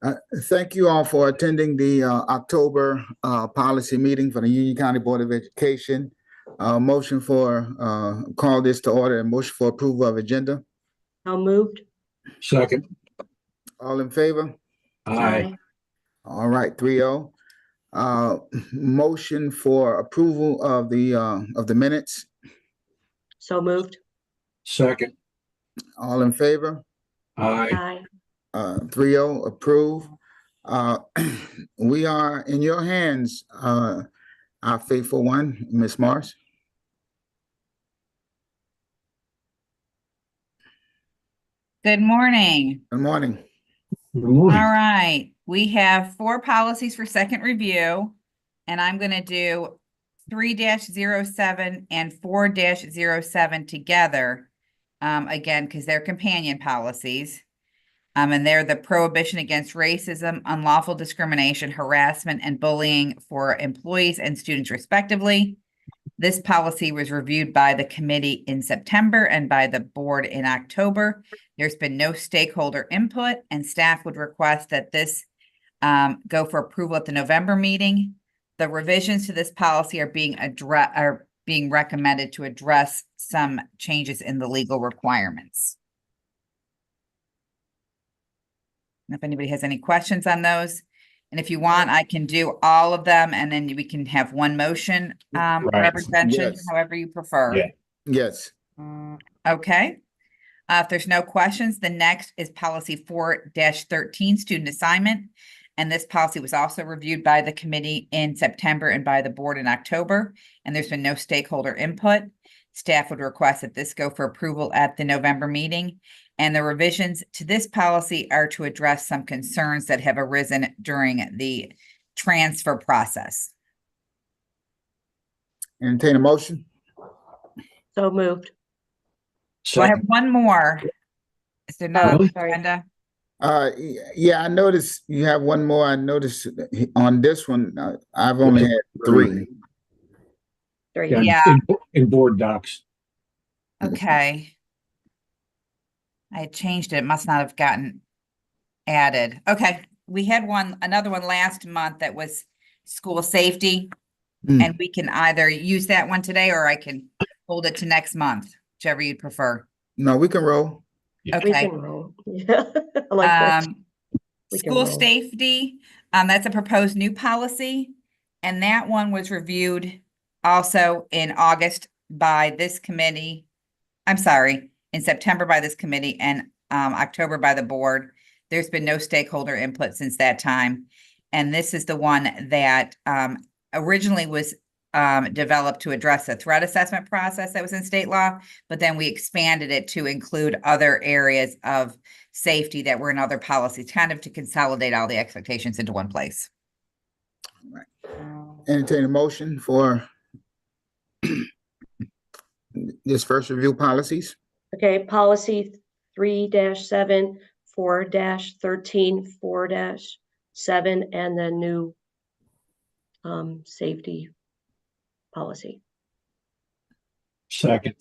Thank you all for attending the October policy meeting for the Union County Board of Education. Motion for call this to order and motion for approval of agenda. So moved. Second. All in favor? Aye. All right, 3-0. Motion for approval of the minutes. So moved. Second. All in favor? Aye. Aye. 3-0 approve. We are in your hands, our faithful one, Ms. Morris. Good morning. Good morning. Good All morning. right, we have 4 policies for second review, and I'm going to do 3-07 and 4-07 together. Again, because they're companion policies. And they're the prohibition against racism, unlawful discrimination, harassment, and bullying for employees and students respectively. This policy was reviewed by the committee in September and by the board in October. There's been no stakeholder input, and staff would request that this go for approval at the November meeting. The revisions to this policy are being recommended to address some changes in the legal requirements. If anybody has any questions on those, and if you want, I can do all of them, and then we can have one motion for every mention, Yes. however you prefer. Yeah. Yes. Okay. If there's no questions, the next is policy 4-13, student assignment. And this policy was also reviewed by the committee in September and by the board in October, and there's been no stakeholder input. Staff would request that this go for approval at the November meeting. And the revisions to this policy are to address some concerns that have arisen during the transfer process. Entertain a motion. So moved. So I have Second. one more. Is there not Oh, on the sorry. agenda? Yeah, I noticed you have one more. I noticed on this one, I've only had 3. 3. Yeah. In board docs. Okay. I had changed it. It must not have gotten added. Okay, we had another one last month that was school safety. Hmm. And we can either use that one today or I can hold it to next month, whichever you'd prefer. No, we can roll. We Okay. can roll. Yeah. I like that. We can School roll. safety, that's a proposed new policy. And that one was reviewed also in August by this committee. I'm sorry, in September by this committee and October by the board. There's been no stakeholder input since that time. And this is the one that originally was developed to address a threat assessment process that was in state law, but then we expanded it to include other areas of safety that were in other policies, kind of to consolidate all the expectations into one place. Entertain a motion for this first review policies. Okay, policy 3-7, 4-13, 4-7, and the new safety policy. Second.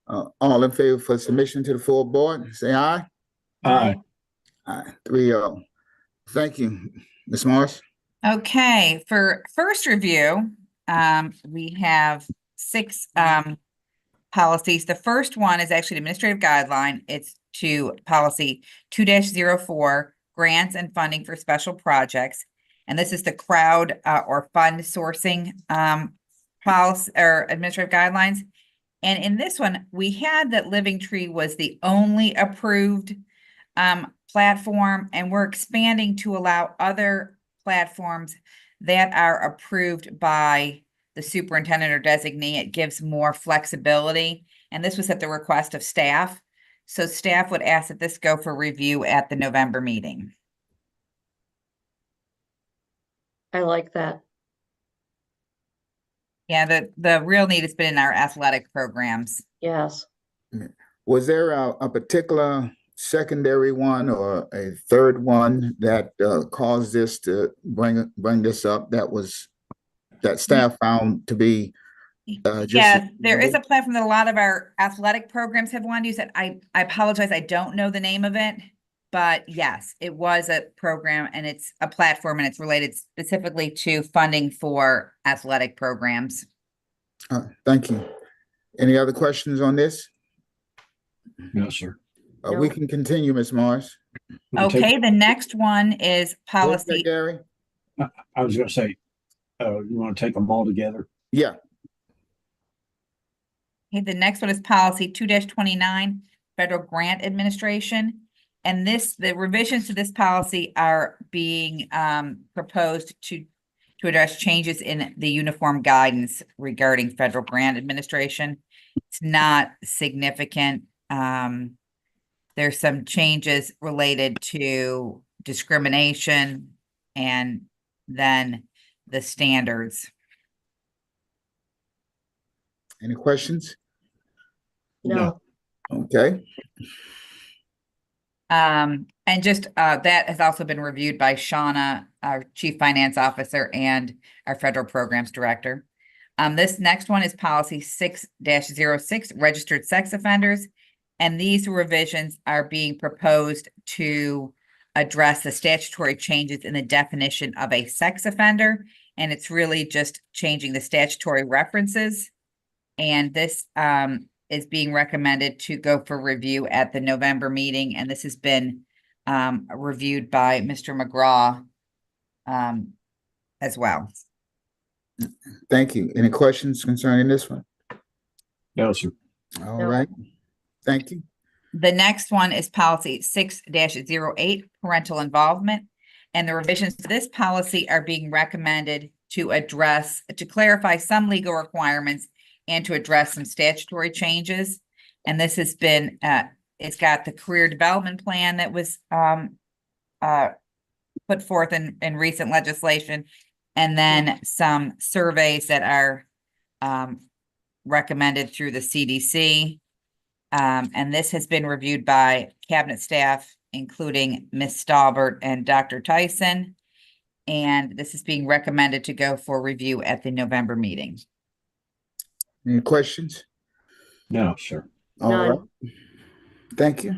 All in favor for submission to the full board, say aye. Aye. Aye. 3-0. Thank you, Ms. Morris. Okay, for first review, we have 6 policies. The first one is actually administrative guideline. It's to policy 2-04, grants and funding for special projects. And this is the crowd or fund sourcing policy or administrative guidelines. And in this one, we had that Living Tree was the only approved platform, and we're expanding to allow other platforms that are approved by the superintendent or designee. It gives more flexibility. And this was at the request of staff. So staff would ask that this go for review at the November meeting. I like that. Yeah, the real need has been in our athletic programs. Yes. Was there a particular secondary one or a third one that caused this to bring this up that staff found to be just Yeah, there is a platform that a lot of our athletic programs have wanted to use. That I apologize, I don't know the name of it. but yes, it was a program and it's a platform and it's related specifically to funding for athletic programs. Thank you. Any other questions on this? No, sir. We No. can continue, Ms. Morris. Wanna take- Okay, the next one is What's that, policy. Gary? I was gonna say, you want to take them all together? Yeah, Okay, the next one is policy 2-29, federal grant administration. And the revisions to this policy are being proposed to address changes in the uniform guidance regarding federal grant administration. It's not significant. There's some changes related to discrimination and then the standards. any questions? No. Okay, And just that has also been reviewed by Shauna, our Chief Finance Officer, and our Federal Programs Director. This next one is policy 6-06, registered sex offenders. And these revisions are being proposed to address the statutory changes in the definition of a sex offender. And it's really just changing the statutory references. And this is being recommended to go for review at the November meeting. And this has been reviewed by Mr. McGraw as well. thank you. Any questions concerning this one? No, sir. All No. right, thank you. The next one is policy 6-08, parental involvement. And the revisions to this policy are being recommended to clarify some legal requirements and to address some statutory changes. And this has been, it's got the career development plan that was put forth in recent legislation, and then some surveys that are recommended through the CDC. And this has been reviewed by cabinet staff, including Ms. Stalbert and Dr. Tyson. And this is being recommended to go for review at the November meeting. Any questions? No, sir. All None. right, thank you.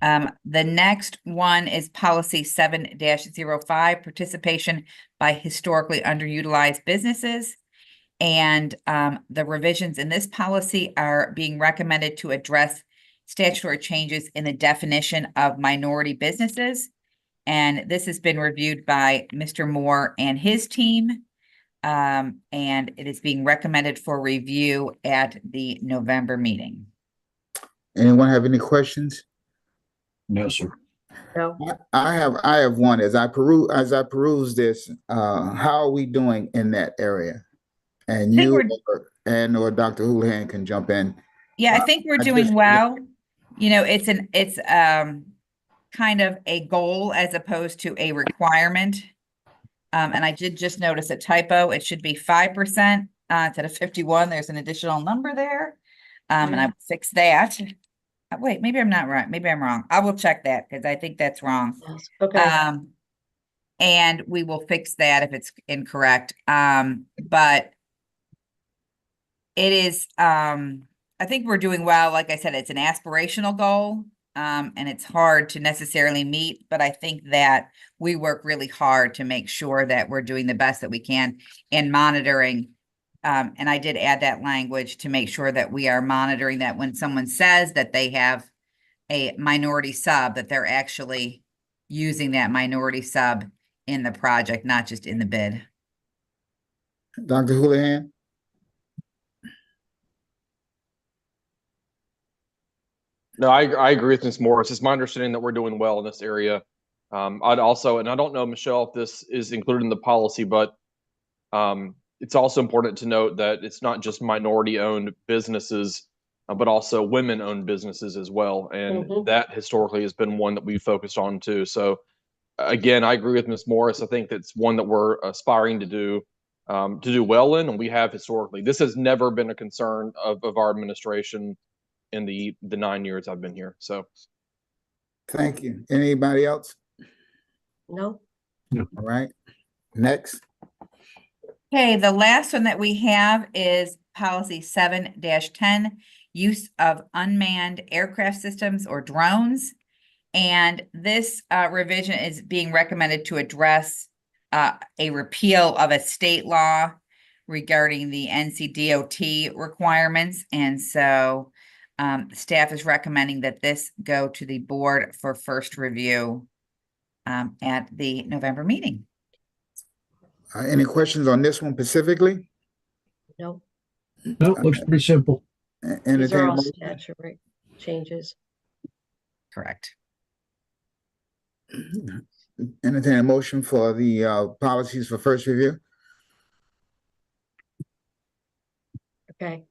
The next one is policy 7-05, participation by historically underutilized businesses. And the revisions in this policy are being recommended to address statutory changes in the definition of minority businesses. And this has been reviewed by Mr. Moore and his team. And it is being recommended for review at the November meeting. Anyone have any questions? No, sir. No. I have one. As I peruse this, how are we doing in that area? And think you we're- or Dr. Houlihan can jump in. Yeah, I think we're I doing just- well. You know, it's kind of a goal as opposed to a requirement. And I did just notice a typo. It should be 5% instead of 51. There's an additional number there. And I will fix that. Wait, maybe I'm not right. Maybe I'm wrong. I will check that because I think that's wrong. Yes. Okay. And we will fix that if it's incorrect. But it is, I think we're doing well. Like I said, it's an aspirational goal. And it's hard to necessarily meet, but I think that we work really hard to make sure that we're doing the best that we can in monitoring. And I did add that language to make sure that we are monitoring that when someone says that they have a minority sub, that they're actually using that minority sub in the project, not just in the bid. Dr. Houlihan? No, I agree with Ms. Morris. It's my understanding that we're doing well in this area. I'd also, and I don't know, Michelle, if this is included in the policy, but it's also important to note that it's not just minority-owned businesses, but also women-owned businesses as well. And Mhm. that historically has been one that we've focused on too. So again, I agree with Ms. Morris. I think that's one that we're aspiring to do well in, and we have historically. This has never been a concern of our administration in the 9 years I've been here. So Thank you. Anybody else? No. All right, next. Okay, the last one that we have is policy 7-10, use of unmanned aircraft systems or drones. And this revision is being recommended to address a repeal of a state law regarding the NCDOT requirements. And so staff is recommending that this go to the board for first review at the November meeting. Any questions on this one specifically? No, No, looks pretty simple. these are Entertain a all motion? statutory changes. Correct. Entertain a motion for the policies for first review. Okay,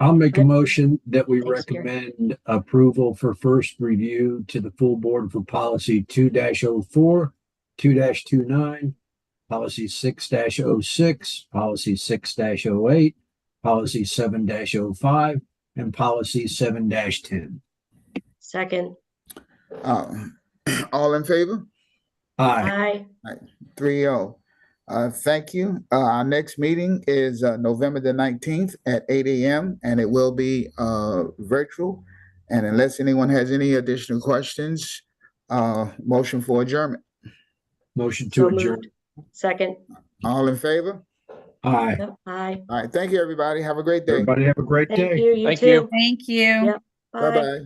I'll make a Right. motion that we Thanks, Gary. recommend approval for first review to the full board for policy 2-04, 2-29, policy 6-06, policy 6-08, policy 7-05, and policy 7-10. second, All in favor? Aye. aye, 3-0. Thank you. Our next meeting is November the 19th at 8 a.m. and it will be virtual. And unless anyone has any additional questions, motion for adjournment. Motion to so adjourn. moved. Second, All in favor? Aye. yep, aye. All right. Thank you, everybody. Have a great day. Everybody have a great Thank day. you, you Thank you. too. Thank you. Yep. Bye. Bye-bye.